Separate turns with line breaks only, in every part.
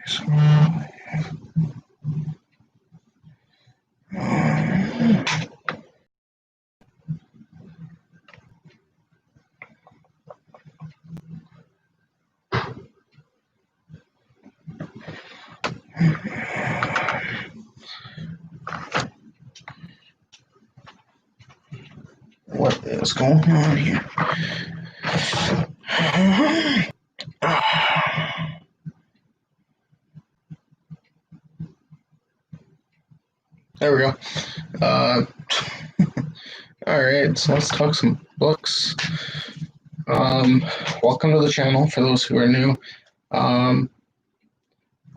What is going on here? There we go. All right, so let's talk some books. Welcome to the channel for those who are new. I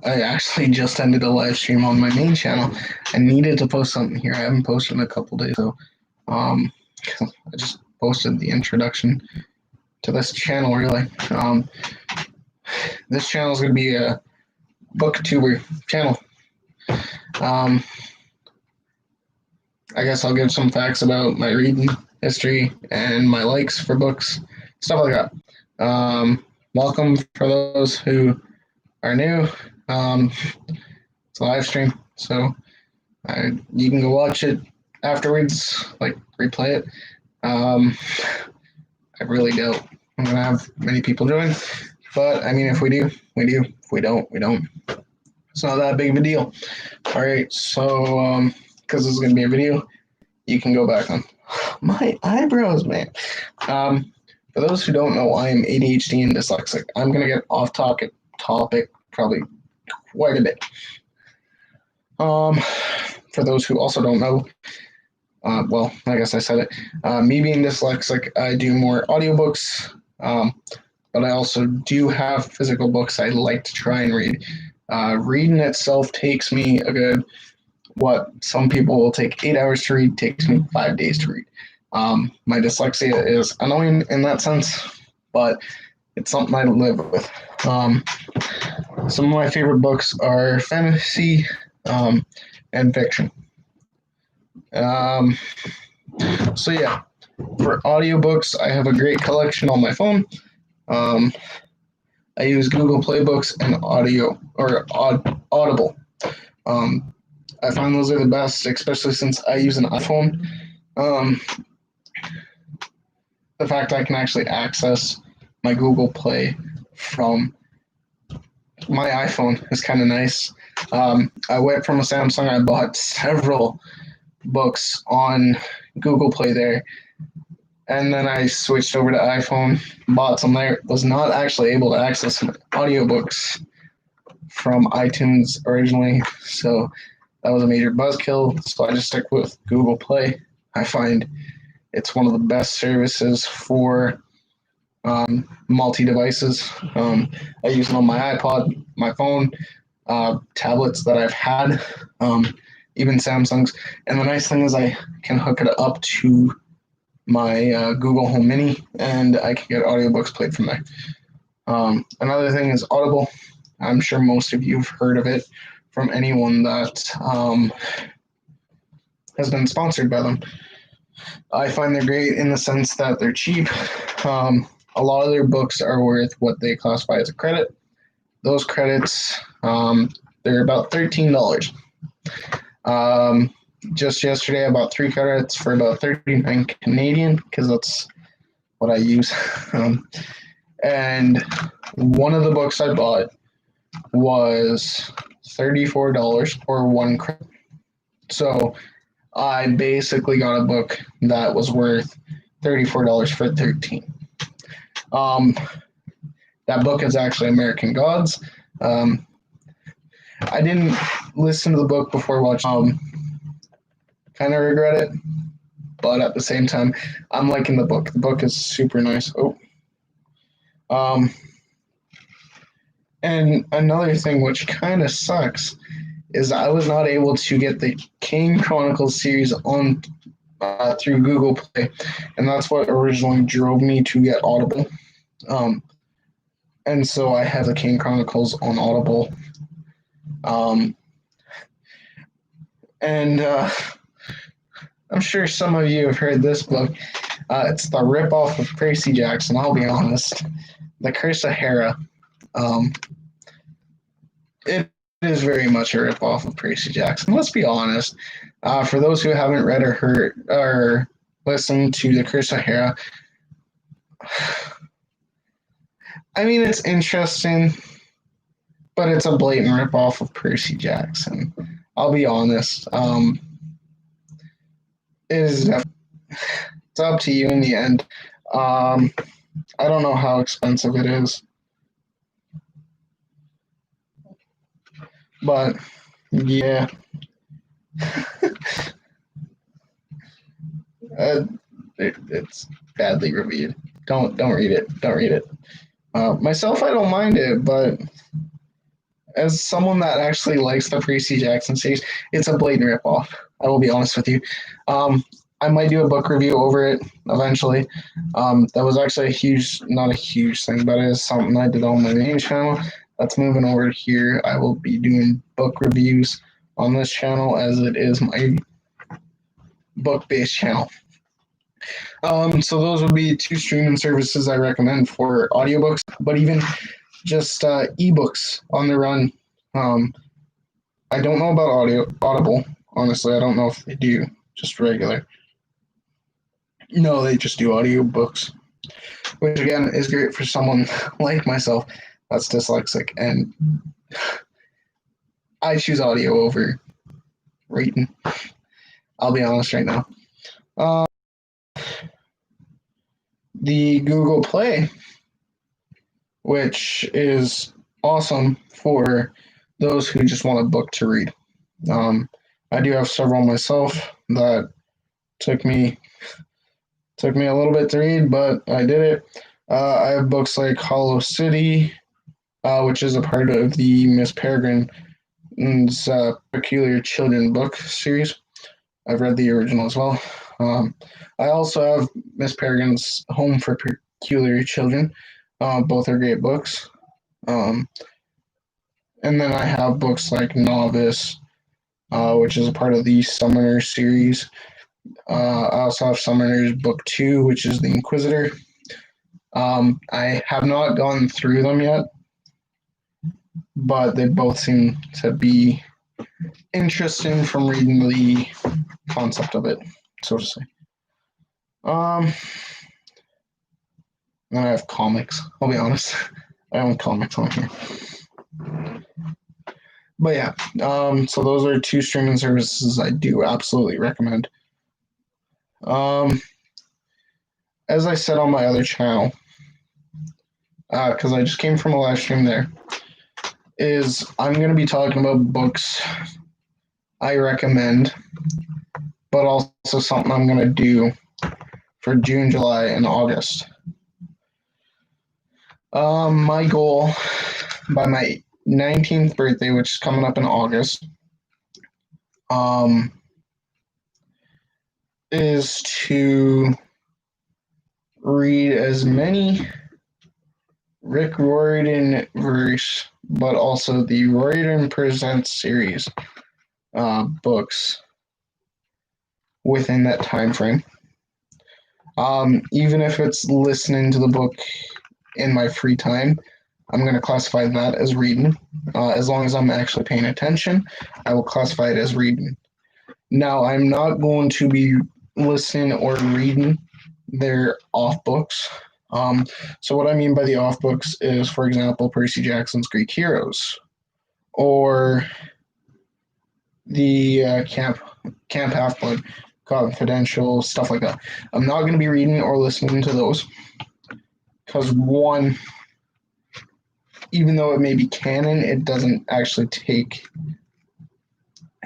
actually just ended a live stream on my main channel. I needed to post something here. I haven't posted in a couple days, so I just posted the introduction to this channel, really. This channel is going to be a booktuber channel. I guess I'll give some facts about my reading history and my likes for books, stuff like that. Welcome for those who are new. It's a live stream, so you can go watch it afterwards, like replay it. I really doubt I'm gonna have many people join, but I mean, if we do, we do. If we don't, we don't. It's not that big of a deal. All right, so because this is gonna be a video, you can go back on my eyebrows, man. For those who don't know, I am ADHD and dyslexic. I'm gonna get off topic probably quite a bit. For those who also don't know, well, I guess I said it. Me being dyslexic, I do more audiobooks, but I also do have physical books I like to try and read. Reading itself takes me a good, what some people will take 8 hours to read, takes me 5 days to read. My dyslexia is annoying in that sense, but it's something I live with. Some of my favorite books are fantasy and fiction. So yeah, for audiobooks, I have a great collection on my phone. I use Google Play Books and Audible. I find those are the best, especially since I use an iPhone. The fact I can actually access my Google Play from my iPhone is kind of nice. I went from a Samsung. I bought several books on Google Play there, and then I switched over to iPhone, bought some there. Was not actually able to access some audiobooks from iTunes originally, so that was a major buzzkill. So I just stuck with Google Play. I find it's one of the best services for multi-devices. I use it on my iPod, my phone, tablets that I've had, even Samsungs. And the nice thing is I can hook it up to my Google Home Mini, and I can get audiobooks played from there. Another thing is Audible. I'm sure most of you have heard of it from anyone that has been sponsored by them. I find they're great in the sense that they're cheap. A lot of their books are worth what they classify as a credit. Those credits, they're about $13. Just yesterday, I bought 3 credits for about 39 Canadian, because that's what I use. And one of the books I bought was $34 for 1 credit. So I basically got a book that was worth $34 for 13. That book is actually American Gods. I didn't listen to the book before watching. Kind of regret it, but at the same time, I'm liking the book. The book is super nice. And another thing which kind of sucks is I was not able to get the Kane Chronicles series on through Google Play, and that's what originally drove me to get Audible. And so I have the Kane Chronicles on Audible. And I'm sure some of you have heard this book. It's the ripoff of Percy Jackson, I'll be honest. The Curse of Hera. it is very much a ripoff of Percy Jackson. Let's be honest. For those who haven't read or heard or listened to the Curse of Hera, I mean it's interesting, but it's a blatant ripoff of Percy Jackson. I'll be honest. It is. It's up to you in the end. Um, I don't know how expensive it is, but yeah, it's badly reviewed. Don't read it. Don't read it. Myself, I don't mind it, but as someone that actually likes the Percy Jackson series, it's a blatant ripoff. I will be honest with you. Um, I might do a book review over it eventually. That was actually not a huge thing, but it is something I did on my main channel. That's moving over here. I will be doing book reviews on this channel as it is my book-based channel. So those would be two streaming services I recommend for audiobooks, but even just ebooks on the run. I don't know about Audible. Honestly, I don't know if they do just regular. No, they just do audiobooks, which again is great for someone like myself that's dyslexic, and I choose audio over reading. I'll be honest right now. The Google Play, which is awesome for those who just want a book to read. I do have several myself that took me a little bit to read, but I did it. I have books like Hollow City, which is a part of the Miss Peregrine's Peculiar Children book series. I've read the original as well. I also have Miss Peregrine's Home for Peculiar Children. Both are great books. And then I have books like Novice, which is a part of the Summoner series. I also have Summoner's Book 2, which is The Inquisitor. I have not gone through them yet, but they both seem to be interesting from reading the concept of it, so to say. Then I have comics. I'll be honest. I own comics on here. But yeah, so those are two streaming services I do absolutely recommend. As I said on my other channel, because I just came from a live stream there, is I'm going to be talking about books I recommend, but also something I'm going to do for June, July, and August. My goal by my 19th birthday, which is coming up in August, is to read as many Rick Riordan verse, but also the Riordan Presents series books within that time frame. Even if it's listening to the book in my free time, I'm going to classify that as reading. As long as I'm actually paying attention, I will classify it as reading. Now, I'm not going to be listening or reading their off books. So what I mean by the off books is, for example, Percy Jackson's Greek Heroes, or the Camp Half-Blood Confidential, stuff like that. I'm not going to be reading or listening to those because, one, even though it may be canon, it doesn't actually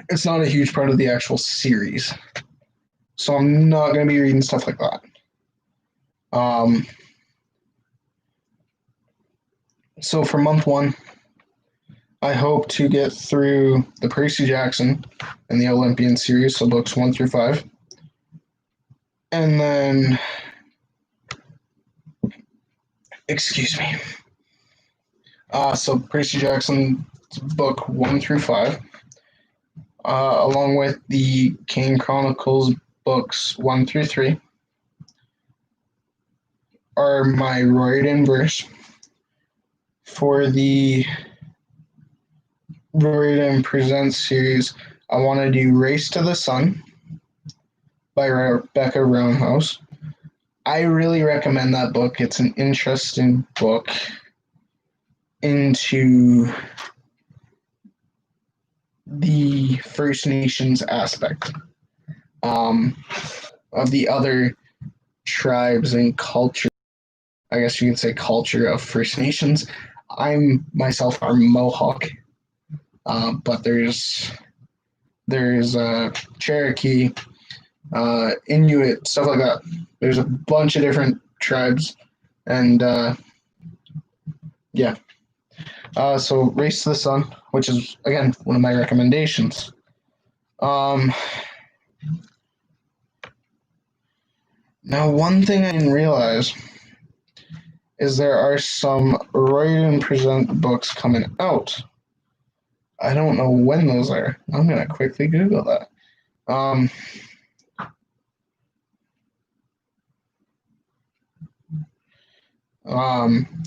it's not a huge part of the actual series. So I'm not going to be reading stuff like that. So for month one, I hope to get through the Percy Jackson and the Olympian series, so books 1 through 5. And then, excuse me. So Percy Jackson book 1 through 5, along with the Kane Chronicles books 1 through 3, are my Riordan verse for the Royden Presents series, I want to do Race to the Sun by Rebecca Roundhouse. I really recommend that book. It's an interesting book into the First Nations aspect of the other tribes and culture. I guess you could say culture of First Nations. I'm myself are Mohawk, but there's Cherokee, Inuit, stuff like that. There's a bunch of different tribes, and yeah. So Race to the Sun, which is again one of my recommendations. Now, one thing I didn't realize is there are some Royden Present books coming out. I don't know when those are. I'm gonna quickly Google that.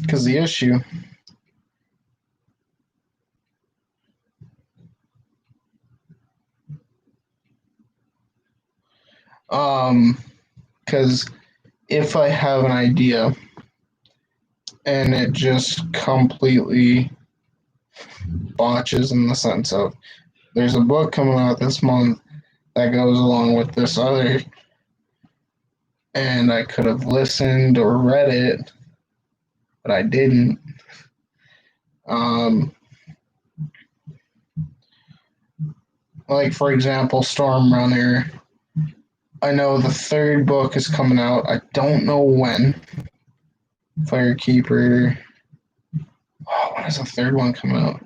Because the issue. Because if I have an idea and it just completely botches in the sense of there's a book coming out this month that goes along with this other, and I could have listened or read it, but I didn't. Like, for example, Storm Runner. I know the third book is coming out. I don't know when. Firekeeper. Oh, when is the third one coming out?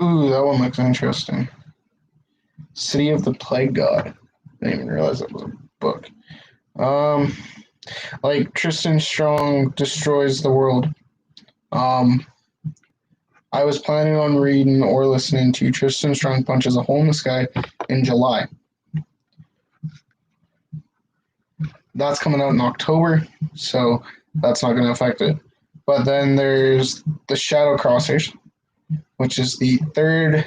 Ooh, that one looks interesting. City of the Plague God. I didn't even realize that was a book. Like Tristan Strong Destroys the World. I was planning on reading or listening to Tristan Strong Punches a Hole in the Sky in July. That's coming out in October, so that's not going to affect it. But then there's The Shadow Crossers, which is the third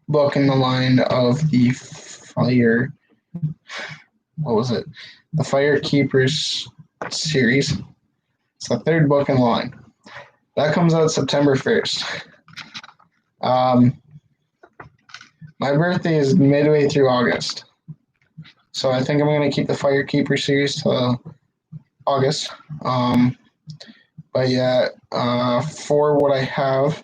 book in the line of the Fire. What was it? The Firekeepers series. It's the third book in the line. That comes out September 1st. My birthday is midway through August. So I think I'm going to keep the Firekeeper series till August. But yeah, for what I have,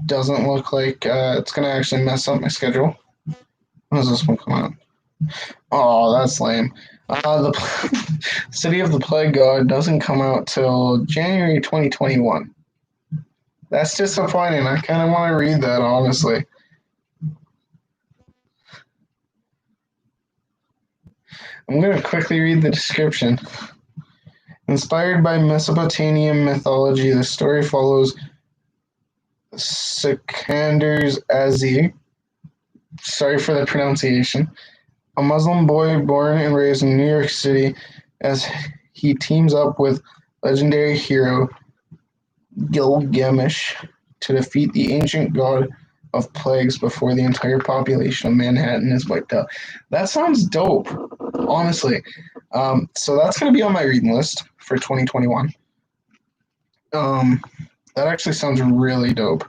doesn't look like it's going to actually mess up my schedule. When does this one come out? Oh, that's lame. The City of the Plague God doesn't come out till January 2021. That's disappointing. I kind of want to read that, honestly. I'm going to quickly read the description. Inspired by Mesopotamian mythology, the story follows Sikander Azir. Sorry for the pronunciation. A Muslim boy born and raised in New York City as he teams up with legendary hero Gilgamesh to defeat the ancient god of plagues before the entire population of Manhattan is wiped out. That sounds dope, honestly. So that's going to be on my reading list for 2021. That actually sounds really dope.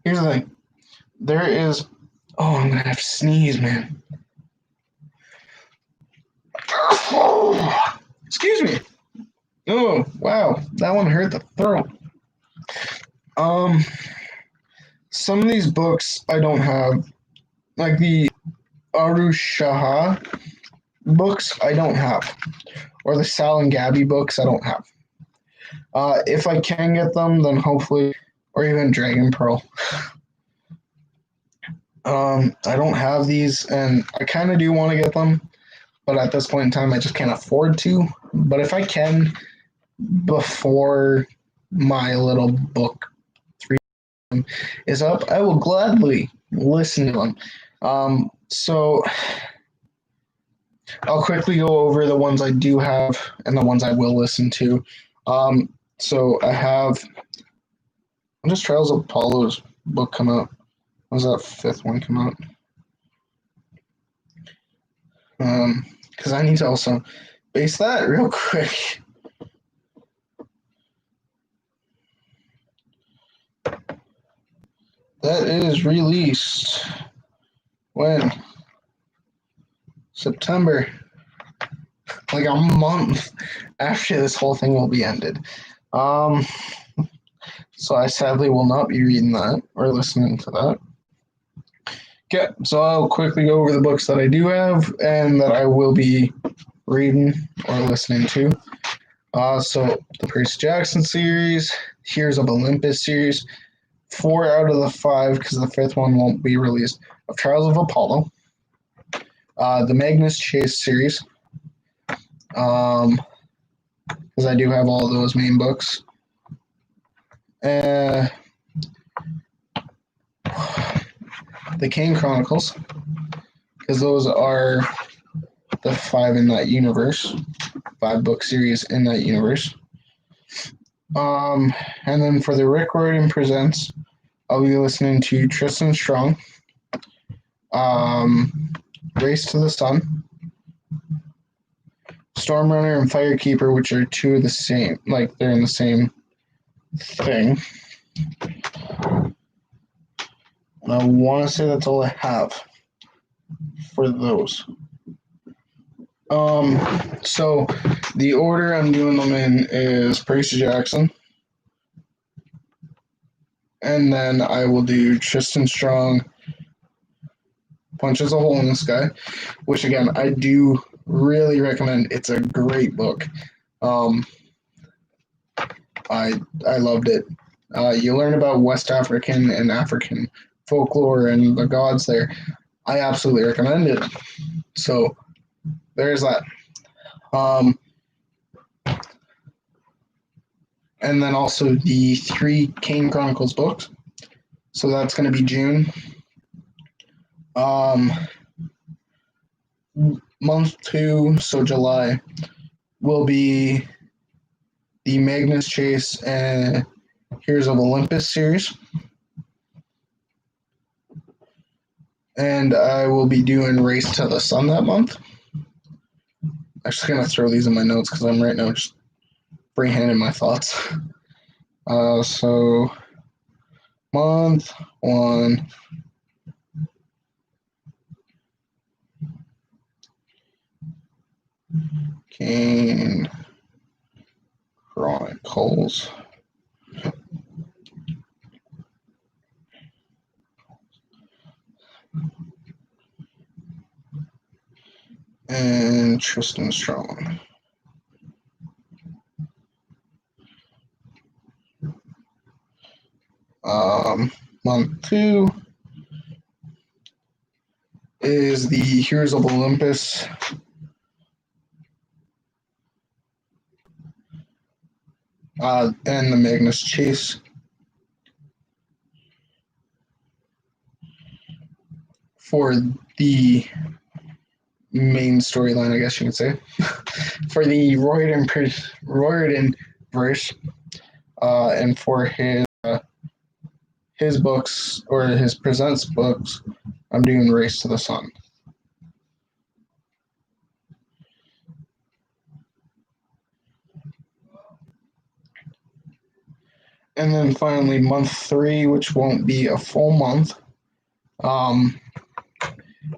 Here's the thing. There is. Oh, I'm going to have to sneeze, man. Oh, excuse me. Oh, wow. That one hurt the throat. Some of these books I don't have. Like the Arushaha books, I don't have. Or the Sal and Gabby books, I don't have. If I can get them, then hopefully, or even Dragon Pearl. I don't have these, and I kind of do want to get them, but at this point in time, I just can't afford to. But if I can, before my little book 3 is up, I will gladly listen to them. So I'll quickly go over the ones I do have and the ones I will listen to. So I have, when does Trials of Apollo's book come out? When does that fifth one come out? Because I need to also base that real quick. That is released when? September. Like a month after this whole thing will be ended. So I sadly will not be reading that or listening to that. Okay, so I'll quickly go over the books that I do have and that I will be reading or listening to. So the Percy Jackson series, Heroes of Olympus series, 4 out of the 5, because the 5th one won't be released, of Trials of Apollo, the Magnus Chase series, because I do have all those main books. The Kane Chronicles, because those are the 5 in that universe, 5-book series in that universe. And then for the Rick Riordan Presents, I'll be listening to Tristan Strong, Race to the Sun, Stormrunner and Firekeeper, which are 2 of the same, like they're in the same thing. And I want to say that's all I have for those. So the order I'm doing them in is Percy Jackson, and then I will do Tristan Strong, Punches a Hole in the Sky, which again I do really recommend. It's a great book. I loved it. You learn about West African and African folklore and the gods there. I absolutely recommend it. So there's that. And then also the 3 Kane Chronicles books. So that's going to be June. Month 2, so July, will be the Magnus Chase and Heroes of Olympus series. And I will be doing Race to the Sun that month. I'm just going to throw these in my notes because I'm right now just freehanding my thoughts. So, month 1. Kane Chronicles. And Tristan Strong. Month 2 is the Heroes of Olympus. And the Magnus Chase. For the main storyline, I guess you could say. For the Riordan verse, and for his books, or his presents books, I'm doing Race to the Sun. And then finally, month 3, which won't be a full month.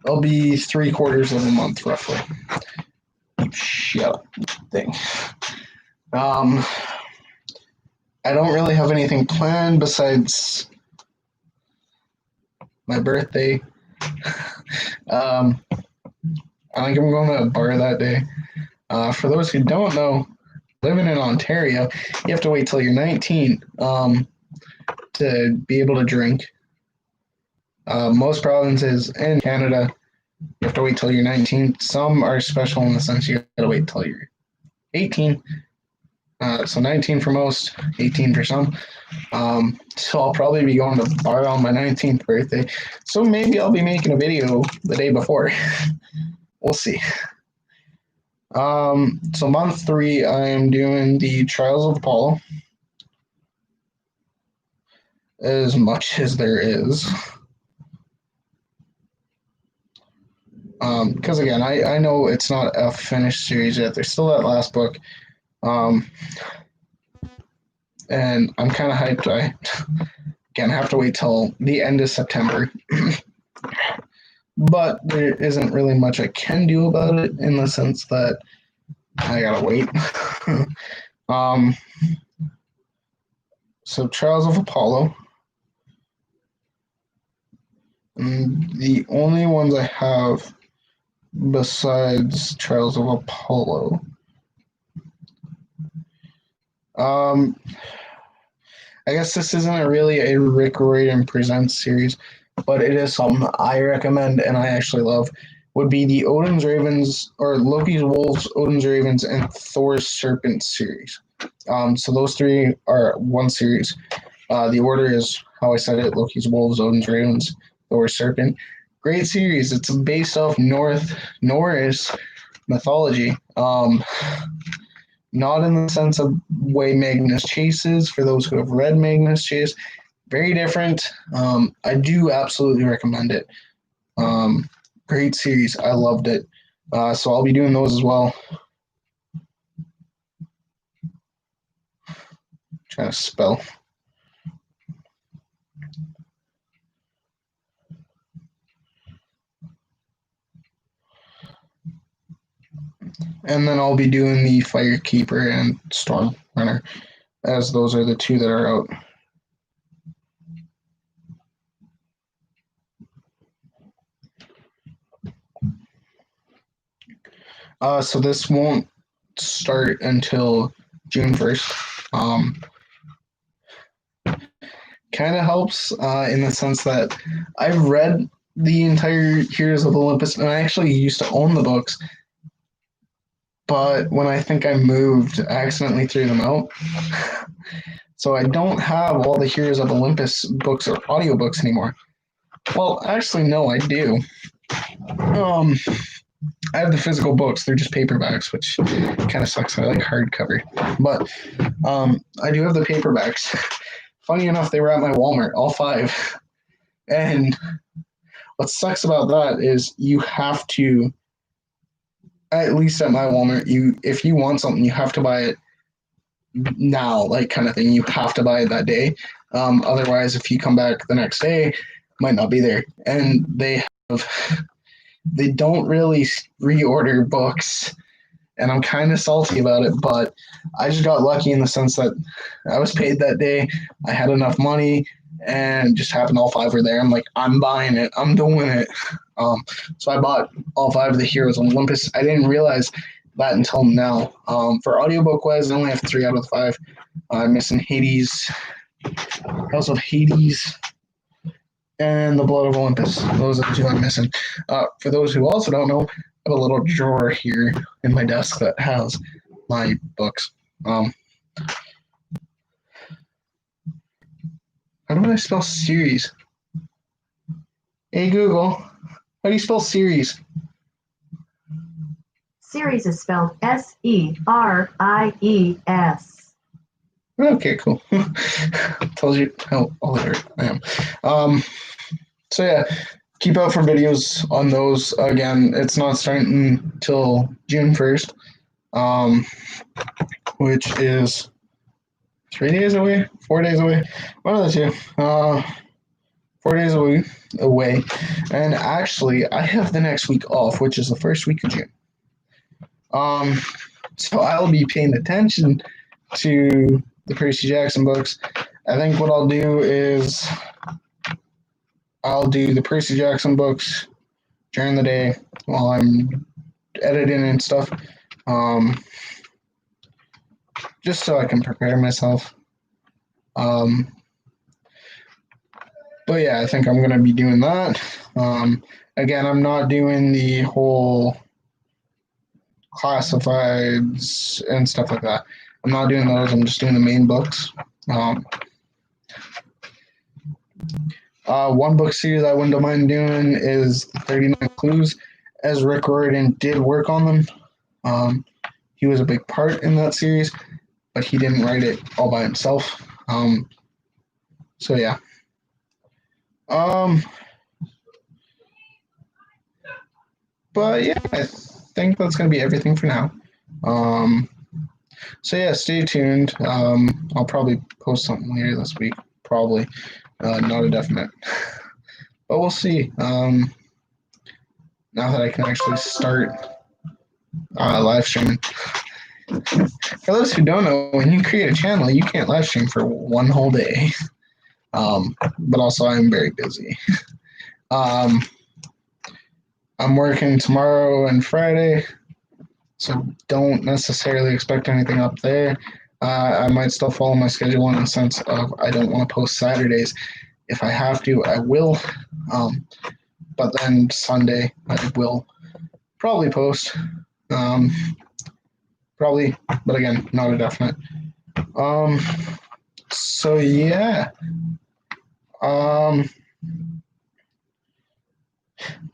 It'll be 3/4 of a month, roughly. Shut up, thing. I don't really have anything planned besides my birthday. I think I'm going to a bar that day. For those who don't know, living in Ontario, you have to wait till you're 19 to be able to drink. Most provinces in Canada, you have to wait till you're 19. Some are special in the sense you got to wait till you're 18. So 19 for most, 18 for some. So I'll probably be going to the bar on my 19th birthday. So maybe I'll be making a video the day before. We'll see. So month 3, I am doing the Trials of Apollo as much as there is. Because again, I know it's not a finished series yet. There's still that last book. And I'm kind of hyped. I again have to wait till the end of September. But there isn't really much I can do about it in the sense that I gotta wait. um, so Trials of Apollo. And the only ones I have besides Trials of Apollo. I guess this isn't really a Rick Riordan Presents series, but it is something I recommend and I actually love. Would be the Odin's Ravens or Loki's Wolves, Odin's Ravens, and Thor's Serpent series. So those 3 are one series. The order is how I said it: Loki's Wolves, Odin's Ravens, Thor's Serpent. Great series. It's based off Norse mythology. Not in the sense of way Magnus Chases, for those who have read Magnus Chase. Very different. I do absolutely recommend it. Great series. I loved it. So I'll be doing those as well. Trying to spell. And then I'll be doing the Firekeeper and Storm Runner, as those are the 2 that are out. So this won't start until June 1st. Kind of helps in the sense that I've read the entire Heroes of Olympus, and I actually used to own the books. But when I think I moved, I accidentally threw them out. So I don't have all the Heroes of Olympus books or audiobooks anymore. Well, actually, no, I do. I have the physical books. They're just paperbacks, which kind of sucks. I like hardcover. But I do have the paperbacks. Funny enough, they were at my Walmart, all 5. And what sucks about that is you have to, at least at my Walmart, if you want something, you have to buy it now, like kind of thing. You have to buy it that day. Otherwise, if you come back the next day, it might not be there. And they don't really reorder books, and I'm kind of salty about it, but I just got lucky in the sense that I was paid that day. I had enough money, and just happened all 5 were there. I'm like, I'm buying it. I'm doing it. So I bought all 5 of the Heroes on Olympus. I didn't realize that until now. For audiobook wise, I only have 3 out of the 5. I'm missing Hades, House of Hades, and The Blood of Olympus. Those are the 2 I'm missing. For those who also don't know, I have a little drawer here in my desk that has my books. How do I spell series? Hey Google, how do you spell series?
Series is spelled Series.
Okay, cool. Tells you how illiterate I am. So yeah, keep out for videos on those. Again, it's not starting until June 1st, which is 3 days away, 4 days away, one of the 2. 4 days away. And actually, I have the next week off, which is the first week of June. So I'll be paying attention to the Percy Jackson books. I think what I'll do is I'll do the Percy Jackson books during the day while I'm editing and stuff, just so I can prepare myself. But yeah, I think I'm going to be doing that. Again, I'm not doing the whole classifieds and stuff like that. I'm not doing those. I'm just doing the main books. One book series I wouldn't mind doing is 39 Clues, as Rick Riordan did work on them. He was a big part in that series, but he didn't write it all by himself. So yeah. But yeah, I think that's gonna be everything for now. So yeah, stay tuned. I'll probably post something later this week. Probably, not a definite, but we'll see. Now that I can actually start live streaming. For those who don't know, when you create a channel, you can't live stream for one whole day. But also, I'm very busy. I'm working tomorrow and Friday, so don't necessarily expect anything up there. I might still follow my schedule in the sense of I don't want to post Saturdays. If I have to, I will. But then Sunday, I will probably post. Probably, but again, not a definite. So yeah. I'm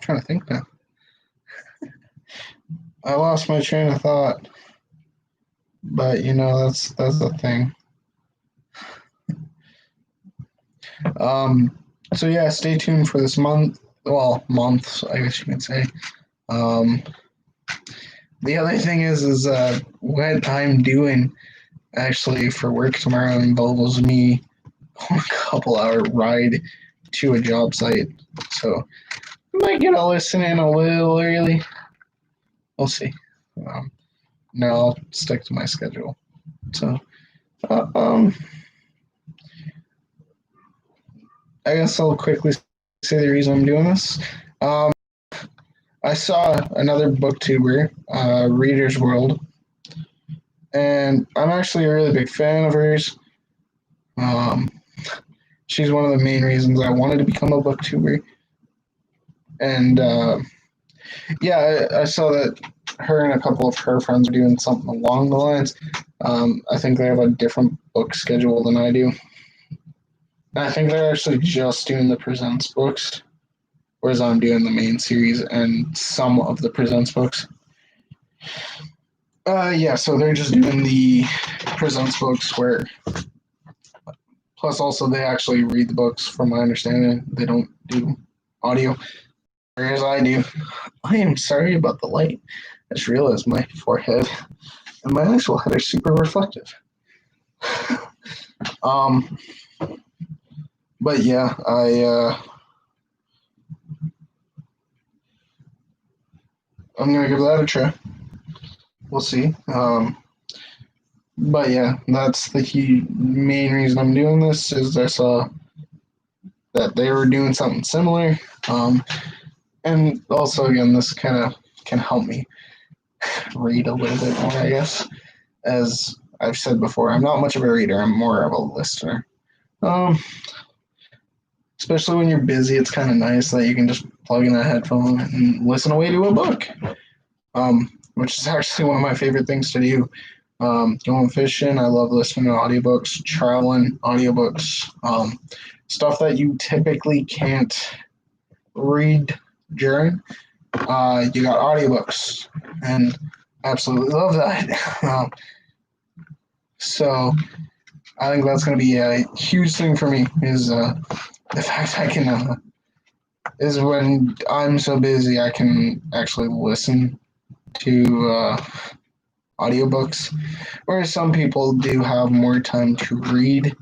trying to think now. I lost my train of thought, but that's the thing. So yeah, stay tuned for this month. Well, months, I guess you can say. The other thing is what I'm doing actually for work tomorrow involves me on a couple-hour ride to a job site. So I might get to listen in a little early. We'll see. No, I'll stick to my schedule. So, I guess I'll quickly say the reason I'm doing this. I saw another booktuber, Reader's World, and I'm actually a really big fan of hers. She's one of the main reasons I wanted to become a booktuber. And yeah, I saw that her and a couple of her friends are doing something along the lines. I think they have a different book schedule than I do. And I think they're actually just doing the Presents books, whereas I'm doing the main series and some of the Presents books. Yeah, so they're just doing the Presents books where, plus also they actually read the books from my understanding. They don't do audio, whereas I do. I am sorry about the light. I just realized my forehead and my actual head are super reflective. But yeah, I'm gonna give that a try. We'll see. But yeah, that's the main reason I'm doing this is I saw that they were doing something similar. And also again, this kind of can help me read a little bit more, I guess. As I've said before, I'm not much of a reader. I'm more of a listener. Especially when you're busy, it's kind of nice that you can just plug in a headphone and listen away to a book, which is actually one of my favorite things to do. Going fishing, I love listening to audiobooks, traveling, audiobooks, stuff that you typically can't read during. You got audiobooks, and absolutely love that. So I think that's going to be a huge thing for me is the fact I can is when I'm so busy I can actually listen to audiobooks, whereas some people do have more time to read.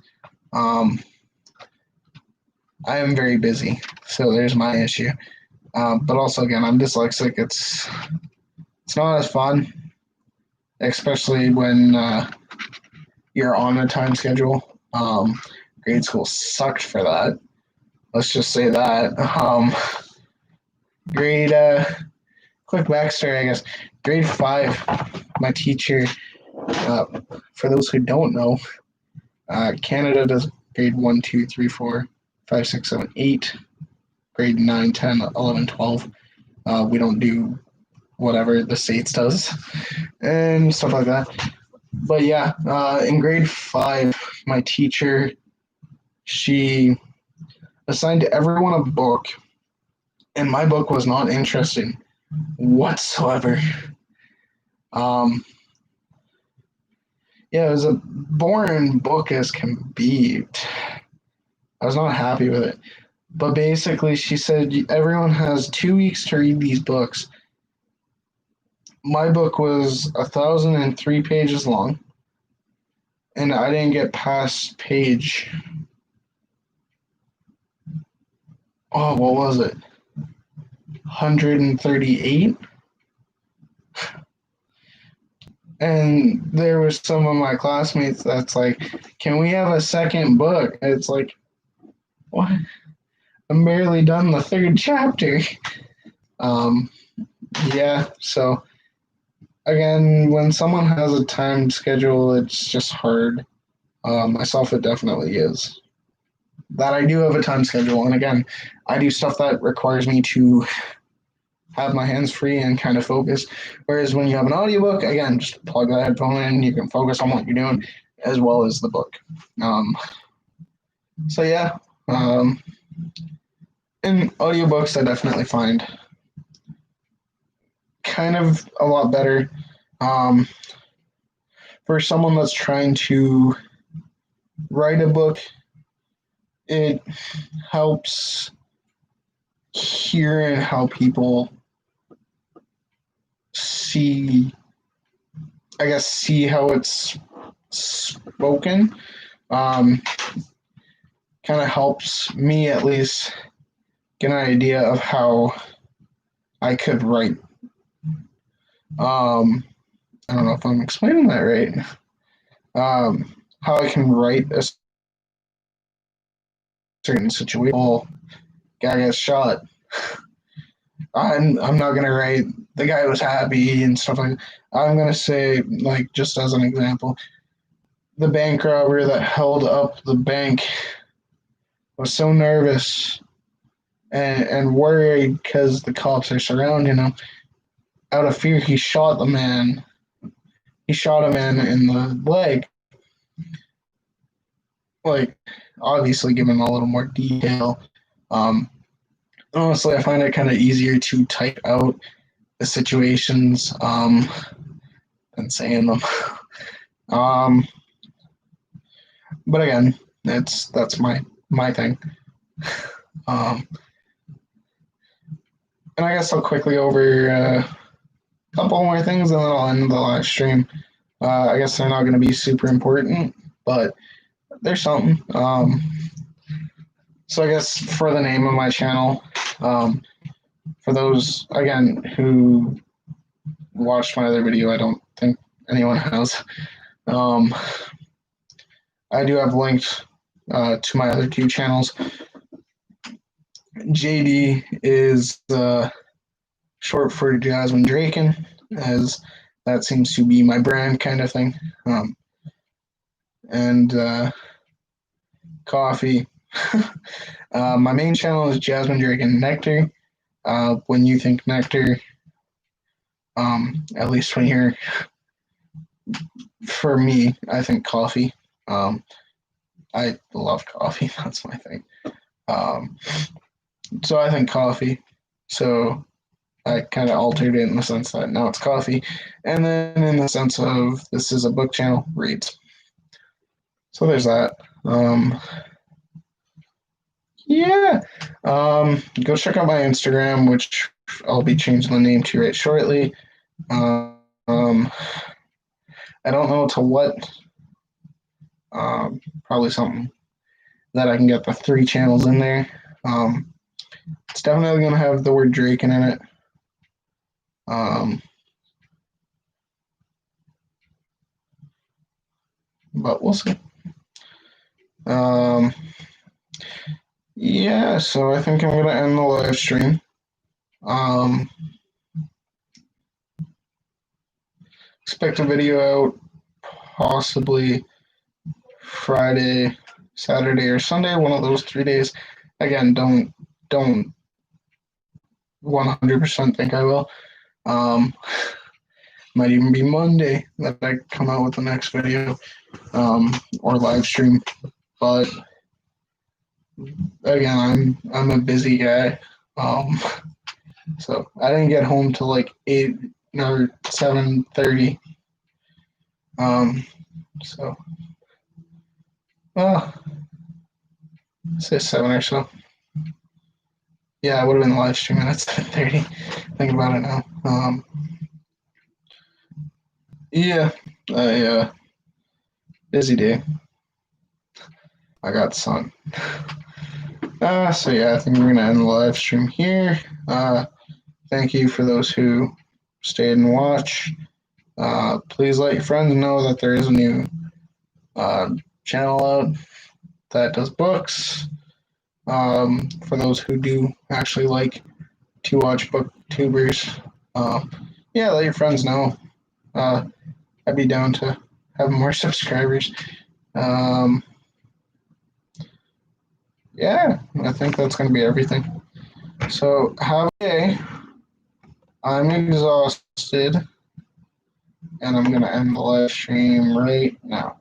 I am very busy, so there's my issue. But also, again, I'm dyslexic. It's not as fun, especially when you're on a time schedule. Grade school sucked for that. Let's just say that. Grade quick backstory, I guess. Grade 5, my teacher. For those who don't know, Canada does grade 1, 2, 3, 4, 5, 6, 7, 8. Grade 9, 10, 11, 12. We don't do whatever the States does and stuff like that. But yeah, in grade 5, my teacher, she assigned everyone a book, and my book was not interesting whatsoever. Um, yeah, it was a boring book as can be. I was not happy with it. But basically, she said everyone has 2 weeks to read these books. My book was 1,003 pages long, and I didn't get past page. Oh, what was it? 138. And there was some of my classmates that's like, "Can we have a second book?" And it's like, what? I'm barely done the third chapter. Um, yeah. So again, when someone has a time schedule, it's just hard. Myself, it definitely is. That I do have a time schedule, and again, I do stuff that requires me to have my hands free and kind of focus. Whereas when you have an audiobook, again, just plug that headphone in, you can focus on what you're doing as well as the book. So yeah, in audiobooks, I definitely find kind of a lot better um, for someone that's trying to write a book. It helps hearing how people see, I guess, see how it's spoken. Um, Kind of helps me at least get an idea of how I could write. I don't know if I'm explaining that right. How I can write a certain situation. Oh, guy gets shot. I'm not gonna write the guy was happy and stuff like that. I'm gonna say, like, just as an example, the bank robber that held up the bank was so nervous and worried because the cops are surrounding him. Out of fear, he shot the man. He shot a man in the leg. Like, obviously, giving a little more detail. Um, Honestly, I find it kind of easier to type out the situations than saying them. um, but again, that's my thing. Um, and I guess I'll quickly over a couple more things, and then I'll end the live stream. I guess they're not going to be super important, but there's something. So I guess for the name of my channel, for those again who watched my other video, I don't think anyone has. I do have links to my other two channels. JD is short for Jasmine Draken, as that seems to be my brand kind of thing. And coffee. My main channel is Jasmine Draken Nectar. When you think nectar, at least when you're, for me, I think coffee. I love coffee. That's my thing. So I think coffee. So I kind of altered it in the sense that now it's coffee. And then in the sense of this is a book channel, reads. So there's that. Yeah. Go check out my Instagram, which I'll be changing the name to right shortly. I don't know to what. Probably something that I can get the 3 channels in there. It's definitely going to have the word Draken in it. But we'll see. Yeah, so I think I'm going to end the live stream. Expect a video out possibly Friday, Saturday, or Sunday, one of those 3 days. Again, don't 100% think I will. Might even be Monday that I come out with the next video or live stream. But again, I'm a busy guy. So I didn't get home till like 8 or 7:30. So, well, say 7 or so. Yeah, it would have been live streaming at 7:30. Thinking about it now. Yeah, busy day. I got sun. So yeah, I think we're gonna end the live stream here. Thank you for those who stayed and watched. Please let your friends know that there is a new channel out that does books. For those who do actually like to watch booktubers, yeah, let your friends know. I'd be down to have more subscribers. Yeah, I think that's going to be everything. So have a day. I'm exhausted, and I'm going to end the live stream right now.